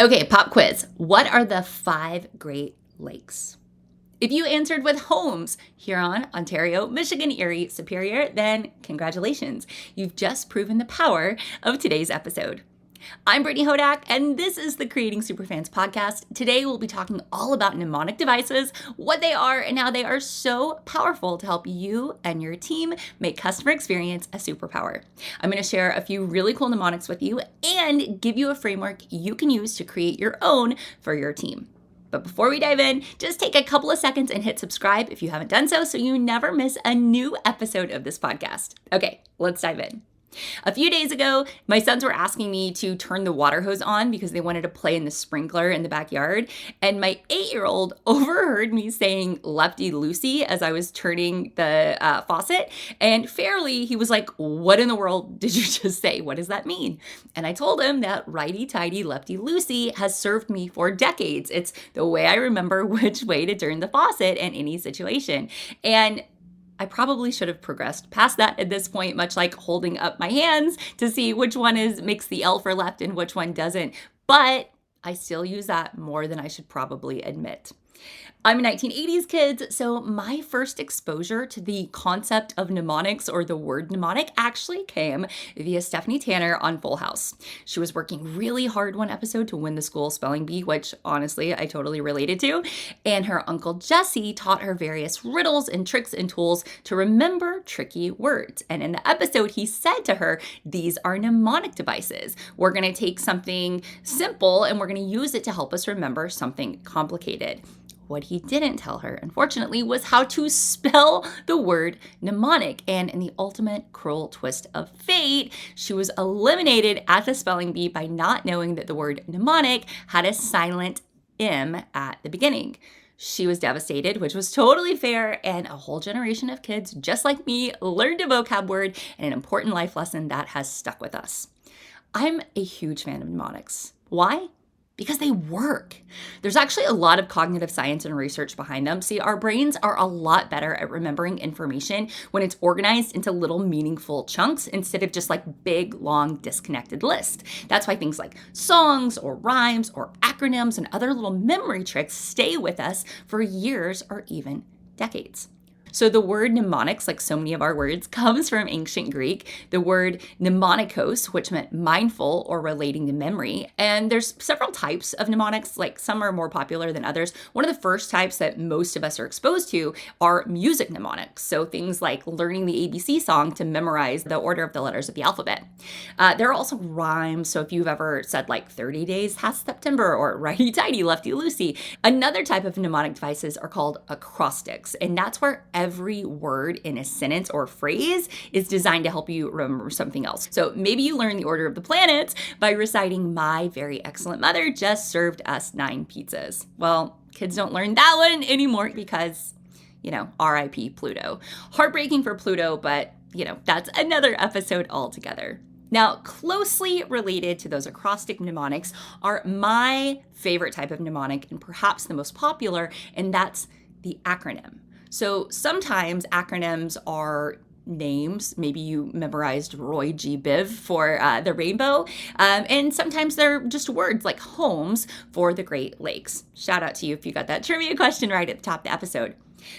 Okay, pop quiz. What are the 5 Great Lakes? If you answered with Holmes, Huron, Ontario, Michigan, Erie, Superior, then congratulations. You've just proven the power of today's episode. I'm Brittany Hodak, and this is the Creating Superfans podcast. Today, we'll be talking all about mnemonic devices, what they are, and how they are so powerful to help you and your team make customer experience a superpower. I'm going to share a few really cool mnemonics with you and give you a framework you can use to create your own for your team. But before we dive in, just take a couple of seconds and hit subscribe if you haven't done so you never miss a new episode of this podcast. Okay, let's dive in. A few days ago, my sons were asking me to turn the water hose on because they wanted to play in the sprinkler in the backyard. And my 8-year-old overheard me saying lefty, loosey as I was turning the faucet. And fairly, he was like, "What in the world did you just say? What does that mean?" And I told him that righty, tighty, lefty, loosey has served me for decades. It's the way I remember which way to turn the faucet in any situation. And I probably should have progressed past that at this point, much like holding up my hands to see which one makes the L for left and which one doesn't. But I still use that more than I should probably admit. I'm a 1980s kid, so my first exposure to the concept of mnemonics or the word mnemonic actually came via Stephanie Tanner on Full House. She was working really hard one episode to win the school spelling bee, which honestly I totally related to, and her uncle Jesse taught her various riddles and tricks and tools to remember tricky words. And in the episode, he said to her, "These are mnemonic devices. We're going to take something simple and we're going to use it to help us remember something complicated." What he didn't tell her, unfortunately, was how to spell the word mnemonic. And in the ultimate cruel twist of fate, she was eliminated at the spelling bee by not knowing that the word mnemonic had a silent M at the beginning. She was devastated, which was totally fair, and a whole generation of kids just like me learned a vocab word and an important life lesson that has stuck with us. I'm a huge fan of mnemonics. Why? Because they work. There's actually a lot of cognitive science and research behind them. See, our brains are a lot better at remembering information when it's organized into little meaningful chunks instead of just like big, long, disconnected lists. That's why things like songs or rhymes or acronyms and other little memory tricks stay with us for years or even decades. So the word mnemonics, like so many of our words, comes from ancient Greek, the word mnemonikos, which meant mindful or relating to memory. And there's several types of mnemonics, like some are more popular than others. One of the first types that most of us are exposed to are music mnemonics. So things like learning the ABC song to memorize the order of the letters of the alphabet. There are also rhymes. So if you've ever said like 30 days past September or righty tighty, lefty loosey. Another type of mnemonic devices are called acrostics. And that's where every word in a sentence or phrase is designed to help you remember something else. So maybe you learn the order of the planets by reciting "My very excellent mother just served us 9 pizzas." Well, kids don't learn that one anymore because, RIP Pluto. Heartbreaking for Pluto, but, that's another episode altogether. Now, closely related to those acrostic mnemonics are my favorite type of mnemonic and perhaps the most popular, and that's the acronym. So sometimes acronyms are names. Maybe you memorized Roy G. Biv for the rainbow. And sometimes they're just words like Holmes for the Great Lakes. Shout out to you if you got that trivia question right at the top of the episode.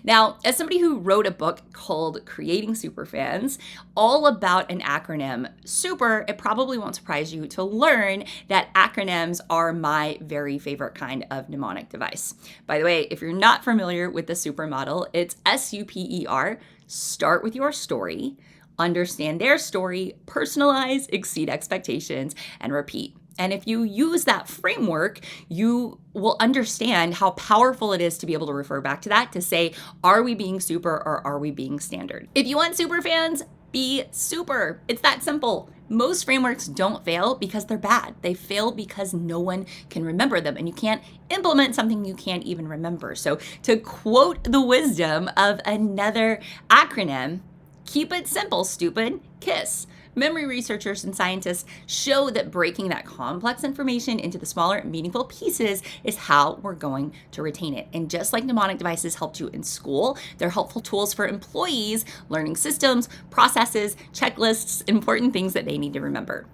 Now, as somebody who wrote a book called Creating Superfans, all about an acronym, super, it probably won't surprise you to learn that acronyms are my very favorite kind of mnemonic device. By the way, if you're not familiar with the super model, it's SUPER, start with your story, understand their story, personalize, exceed expectations, and repeat. And if you use that framework, you will understand how powerful it is to be able to refer back to that to say, are we being super or are we being standard? If you want super fans, be super. It's that simple. Most frameworks don't fail because they're bad. They fail because no one can remember them, and you can't implement something you can't even remember. So to quote the wisdom of another acronym, keep it simple, stupid, KISS. Memory researchers and scientists show that breaking that complex information into the smaller, meaningful pieces is how we're going to retain it. And just like mnemonic devices helped you in school, they're helpful tools for employees learning systems, processes, checklists, important things that they need to remember.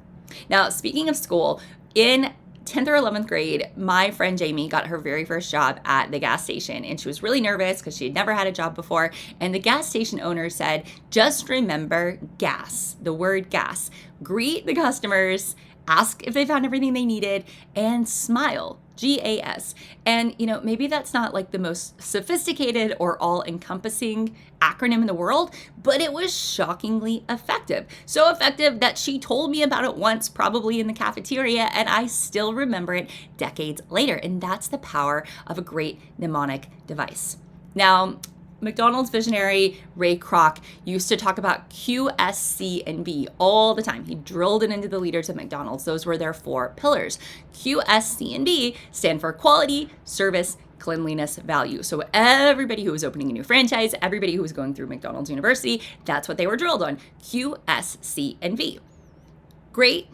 Now, speaking of school, in 10th or 11th grade, my friend Jamie got her very first job at the gas station, and she was really nervous because she had never had a job before. And the gas station owner said, just remember gas, the word gas. Greet the customers, ask if they found everything they needed, and smile. GAS. And, maybe that's not like the most sophisticated or all-encompassing acronym in the world, but it was shockingly effective. So effective that she told me about it once, probably in the cafeteria, and I still remember it decades later. And that's the power of a great mnemonic device. Now, McDonald's visionary Ray Kroc used to talk about Q, S, C, and B all the time. He drilled it into the leaders of McDonald's. Those were their 4 pillars. Q, S, C, and B stand for quality, service, cleanliness, value. So everybody who was opening a new franchise, everybody who was going through McDonald's University, that's what they were drilled on. Q, S, C, and V. Great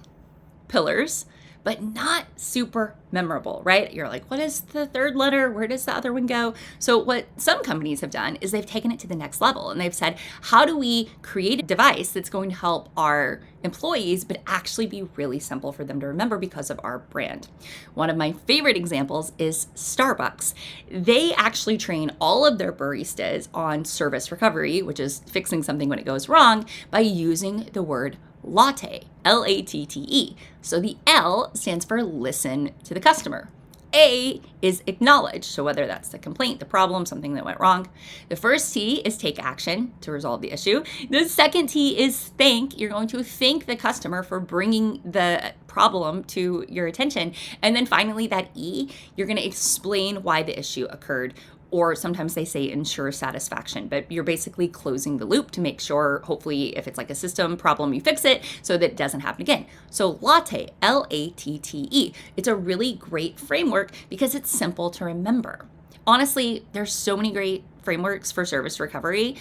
pillars, but not super memorable, right? You're like, what is the third letter? Where does the other one go? So what some companies have done is they've taken it to the next level, and they've said, how do we create a device that's going to help our employees, but actually be really simple for them to remember because of our brand? One of my favorite examples is Starbucks. They actually train all of their baristas on service recovery, which is fixing something when it goes wrong, by using the word latte, L-A-T-T-E. So the L stands for listen to the customer. A is acknowledge. So whether that's the complaint, the problem, something that went wrong. The first T is take action to resolve the issue. The second T is thank. You're going to thank the customer for bringing the problem to your attention. And then finally, that E, you're going to explain why the issue occurred. Or sometimes they say ensure satisfaction, but you're basically closing the loop to make sure, hopefully, if it's like a system problem, you fix it so that it doesn't happen again. So latte, L-A-T-T-E. It's a really great framework because it's simple to remember. Honestly, there's so many great frameworks for service recovery.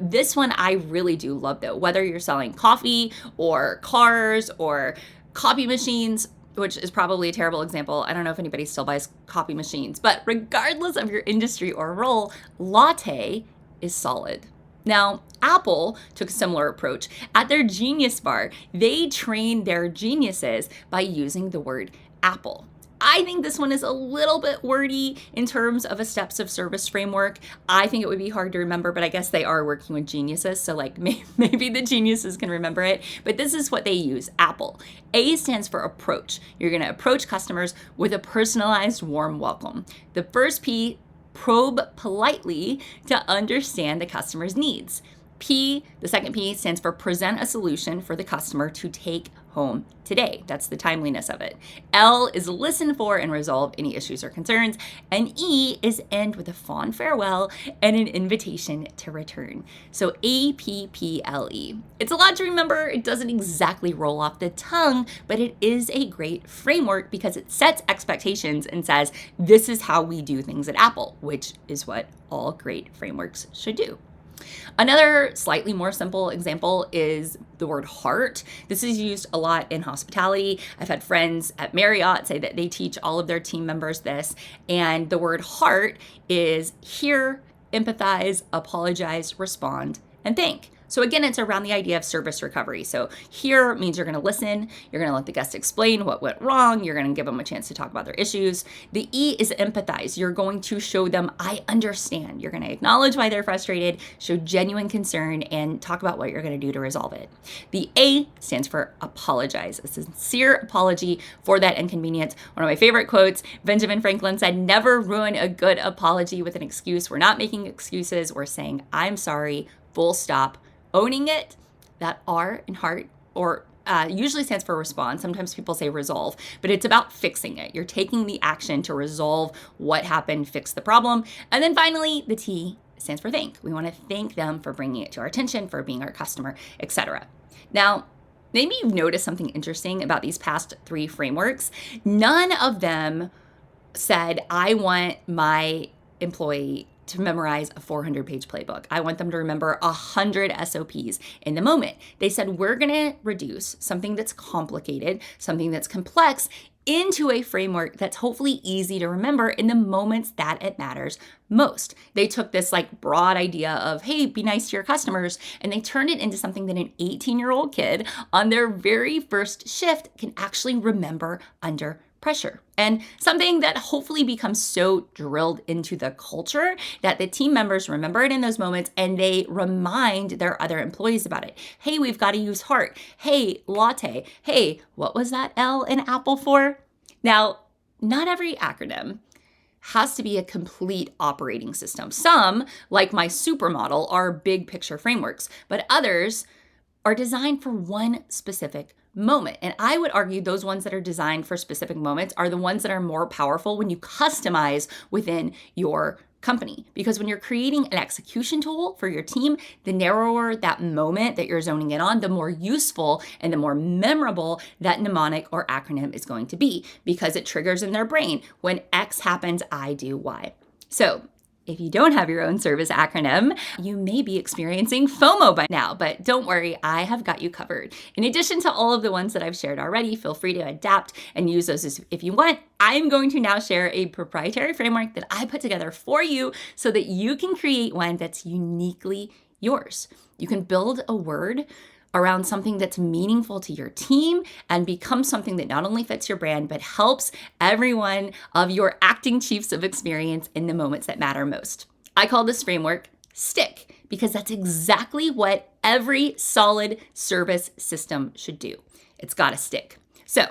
This one I really do love though, whether you're selling coffee or cars or copy machines, which is probably a terrible example. I don't know if anybody still buys copy machines, but regardless of your industry or role, latte is solid. Now, Apple took a similar approach. At their Genius Bar, they train their geniuses by using the word Apple. I think this one is a little bit wordy in terms of a steps of service framework. I think it would be hard to remember, but I guess they are working with geniuses, so like maybe the geniuses can remember it. But this is what they use, Apple. A stands for approach. You're going to approach customers with a personalized, warm welcome. The first P, probe politely to understand the customer's needs. P, the second P, stands for present a solution for the customer to take home today. That's the timeliness of it. L is listen for and resolve any issues or concerns. And E is end with a fond farewell and an invitation to return. So APPLE. It's a lot to remember. It doesn't exactly roll off the tongue, but it is a great framework because it sets expectations and says, this is how we do things at Apple, which is what all great frameworks should do. Another slightly more simple example is the word heart. This is used a lot in hospitality. I've had friends at Marriott say that they teach all of their team members this. And the word heart is hear, empathize, apologize, respond, and thank. So again, it's around the idea of service recovery. So hear means you're going to listen. You're going to let the guest explain what went wrong. You're going to give them a chance to talk about their issues. The E is empathize. You're going to show them, I understand. You're going to acknowledge why they're frustrated, show genuine concern, and talk about what you're going to do to resolve it. The A stands for apologize. A sincere apology for that inconvenience. One of my favorite quotes, Benjamin Franklin said, never ruin a good apology with an excuse. We're not making excuses. We're saying, I'm sorry, full stop. Owning it, that R in heart, or usually stands for respond. Sometimes people say resolve, but it's about fixing it. You're taking the action to resolve what happened, fix the problem. And then finally, the T stands for thank. We want to thank them for bringing it to our attention, for being our customer, etc. Now, maybe you've noticed something interesting about these past 3 frameworks. None of them said, I want my employee to memorize a 400-page playbook. I want them to remember 100 SOPs in the moment. They said, we're going to reduce something that's complicated, something that's complex, into a framework that's hopefully easy to remember in the moments that it matters most. They took this like broad idea of, hey, be nice to your customers, and they turned it into something that an 18-year-old kid on their very first shift can actually remember under pressure. And something that hopefully becomes so drilled into the culture that the team members remember it in those moments and they remind their other employees about it. Hey, we've got to use heart. Hey, latte. Hey, what was that L in Apple for? Now, not every acronym has to be a complete operating system. Some, like my supermodel, are big picture frameworks, but others are designed for one specific moment. And I would argue those ones that are designed for specific moments are the ones that are more powerful when you customize within your company. Because when you're creating an execution tool for your team, the narrower that moment that you're zoning in on, the more useful and the more memorable that mnemonic or acronym is going to be, because it triggers in their brain, when X happens, I do Y. So if you don't have your own service acronym, you may be experiencing FOMO by now, but don't worry, I have got you covered. In addition to all of the ones that I've shared already, feel free to adapt and use those if you want. I'm going to now share a proprietary framework that I put together for you so that you can create one that's uniquely yours. You can build a word around something that's meaningful to your team and become something that not only fits your brand, but helps every one of your acting chiefs of experience in the moments that matter most. I call this framework STICK because that's exactly what every solid service system should do. It's got to stick. So,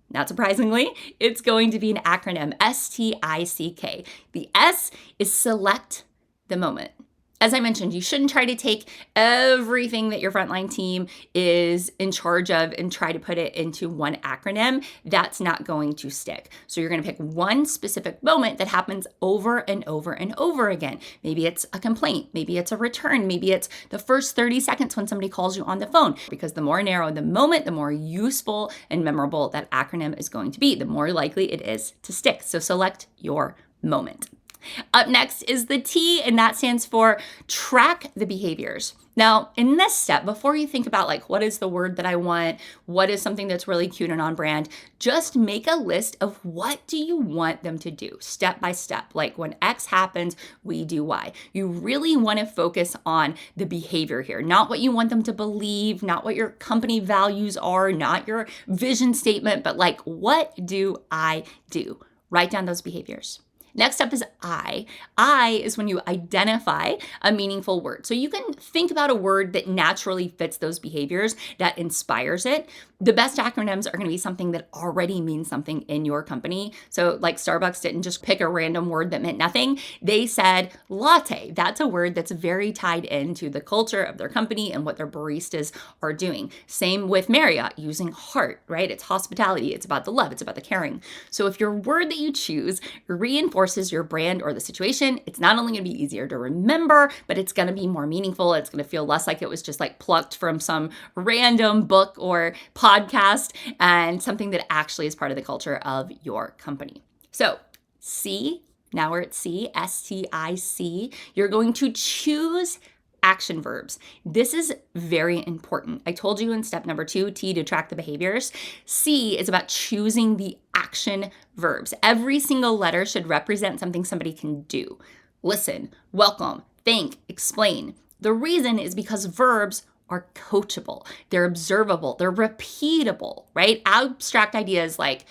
not surprisingly, it's going to be an acronym, STICK. The S is select the moment. As I mentioned, you shouldn't try to take everything that your frontline team is in charge of and try to put it into one acronym. That's not going to stick. So you're going to pick one specific moment that happens over and over and over again. Maybe it's a complaint. Maybe it's a return. Maybe it's the first 30 seconds when somebody calls you on the phone. Because the more narrow the moment, the more useful and memorable that acronym is going to be, the more likely it is to stick. So select your moment. Up next is the T, and that stands for track the behaviors. Now, in this step, before you think about like, what is the word that I want? What is something that's really cute and on brand? Just make a list of what do you want them to do step by step. Like when X happens, we do Y. You really want to focus on the behavior here, not what you want them to believe, not what your company values are, not your vision statement, but like, what do I do? Write down those behaviors. Next up is I. I is when you identify a meaningful word. So you can think about a word that naturally fits those behaviors, that inspires it. The best acronyms are going to be something that already means something in your company. So like Starbucks didn't just pick a random word that meant nothing. They said latte. That's a word that's very tied into the culture of their company and what their baristas are doing. Same with Marriott using heart, right? It's hospitality. It's about the love. It's about the caring. So if your word that you choose reinforces your brand or the situation, it's not only going to be easier to remember, but it's going to be more meaningful. It's going to feel less like it was just like plucked from some random book or podcast and something that actually is part of the culture of your company. So C, now we're at C, STIC. You're going to choose action verbs. This is very important. I told you in step number 2, T, to track the behaviors. C is about choosing the action verbs. Every single letter should represent something somebody can do. Listen, welcome, thank, explain. The reason is because verbs are coachable. They're observable. They're repeatable, right? Abstract ideas like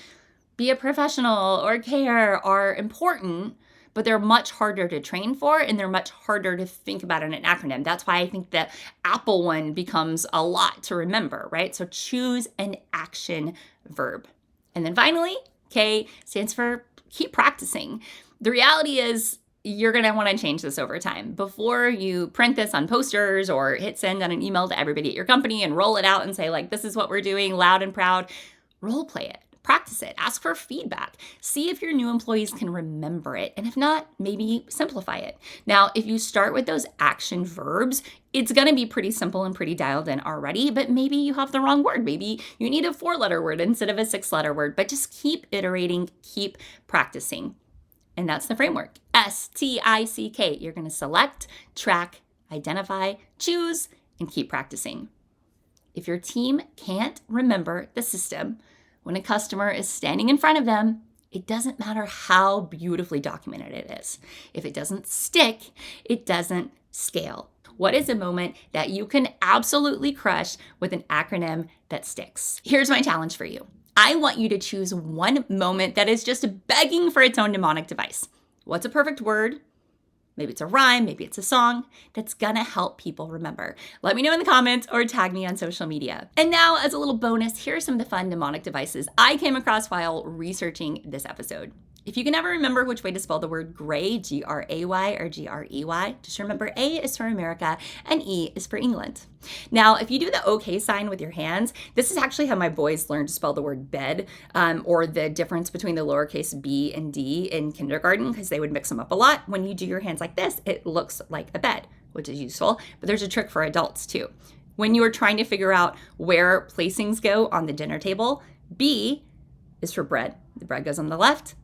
be a professional or care are important, but they're much harder to train for and they're much harder to think about in an acronym. That's why I think the Apple one becomes a lot to remember, right? So choose an action verb. And then finally, K stands for keep practicing. The reality is you're going to want to change this over time. Before you print this on posters or hit send on an email to everybody at your company and roll it out and say like, this is what we're doing loud and proud, role play it. Practice it, ask for feedback, see if your new employees can remember it, and if not, maybe simplify it. Now, if you start with those action verbs, it's gonna be pretty simple and pretty dialed in already, but maybe you have the wrong word. Maybe you need a 4-letter word instead of a 6-letter word, but just keep iterating, keep practicing. And that's the framework, STICK. You're gonna select, track, identify, choose, and keep practicing. If your team can't remember the system, when a customer is standing in front of them, it doesn't matter how beautifully documented it is. If it doesn't stick, it doesn't scale. What is a moment that you can absolutely crush with an acronym that sticks? Here's my challenge for you. I want you to choose one moment that is just begging for its own mnemonic device. What's a perfect word? Maybe it's a rhyme, maybe it's a song that's gonna help people remember. Let me know in the comments or tag me on social media. And now, as a little bonus, here are some of the fun mnemonic devices I came across while researching this episode. If you can never remember which way to spell the word gray, G-R-A-Y or G-R-E-Y, just remember A is for America and E is for England. Now, if you do the OK sign with your hands, this is actually how my boys learned to spell the word bed, or the difference between the lowercase b and d in kindergarten, because they would mix them up a lot. When you do your hands like this, it looks like a bed, which is useful, but there's a trick for adults too. When you are trying to figure out where placings go on the dinner table, B is for bread. The bread goes on the left.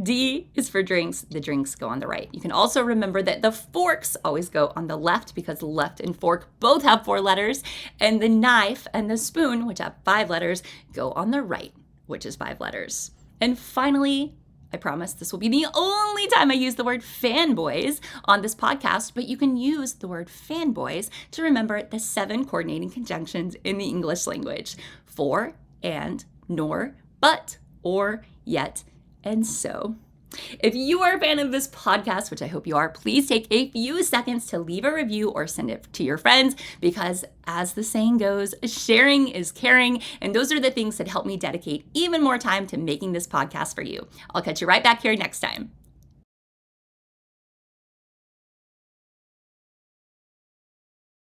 D is for drinks. The drinks go on the right. You can also remember that the forks always go on the left because left and fork both have 4 letters, and the knife and the spoon, which have 5 letters, go on the right, which is 5 letters. And finally, I promise this will be the only time I use the word fanboys on this podcast, but you can use the word fanboys to remember the 7 coordinating conjunctions in the English language: for, and, nor, but, or, yet, and so. If you are a fan of this podcast, which I hope you are, please take a few seconds to leave a review or send it to your friends, because as the saying goes, sharing is caring, and those are the things that help me dedicate even more time to making this podcast for you. I'll catch you right back here next time.